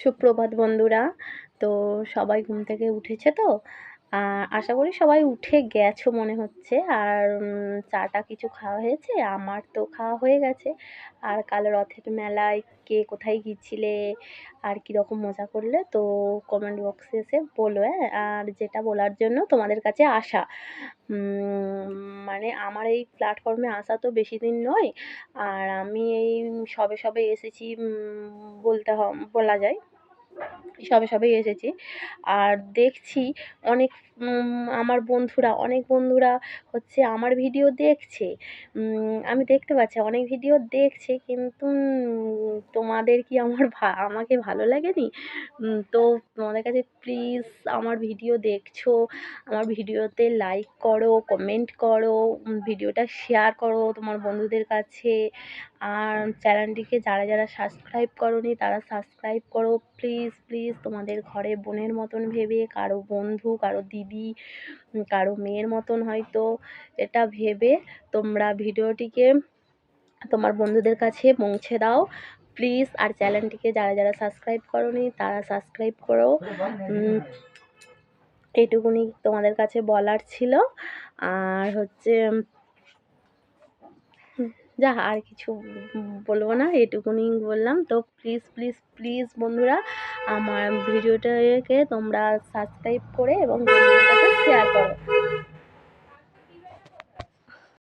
সুপ্রভাত বন্ধুরা। তো সবাই ঘুম থেকে উঠেছে তো? আশা করি সবাই উঠে গেছো মনে হচ্ছে। আর চাটা কিছু খাওয়া হয়েছে? আমার তো খাওয়া হয়ে গেছে। আর কাল রথের মেলায় কে কোথায় গিয়েছিলে? আর কীরকম মজা করলে? তো কমেন্ট বক্সে এসে বলো, হ্যাঁ? আর যেটা বলার জন্য তোমাদের কাছে আসা। মানে আমার এই প্ল্যাটফর্মে আসা তো বেশিদিন নয়। আর আমি এই সবে এসেছি, বলা যায়। সবেই এসেছি। আর দেখছি অনেক অনেক বন্ধুরা হচ্ছে আমার ভিডিও দেখছে। আমি দেখতে পাচ্ছি অনেক ভিডিও দেখছে, কিন্তু তোমাদের কি আমাকে ভালো লাগেনি? তো তোমাদের কাছে প্লিজ, আমার ভিডিও দেখছো, আমার ভিডিওতে লাইক করো, কমেন্ট করো, ভিডিওটা শেয়ার করো তোমার বন্ধুদের কাছে। আর চ্যানেলটিকে যারা সাবস্ক্রাইব করোনি তারা সাবস্ক্রাইব করো। প্লিজ তোমাদের ঘরে বোনের মতন ভেবে, কারো বন্ধু, কারো দিদি, কারো মেয়ের মতন হয়তো এটা ভেবে তোমরা ভিডিওটিকে তোমার বন্ধুদের কাছে পৌঁছে দাও প্লিজ। আর চ্যানেলটিকে যারা সাবস্ক্রাইব করোনি তারা সাবস্ক্রাইব করো। এইটুকুনি তোমাদের কাছে বলার ছিল। আর হচ্ছে আর কিছু বলবো না, এটুকুনি বললাম। তো প্লিজ বন্ধুরা, আমার ভিডিওটাকে তোমরা সাবস্ক্রাইব করে এবং বন্ধুদের কাছে শেয়ার করো।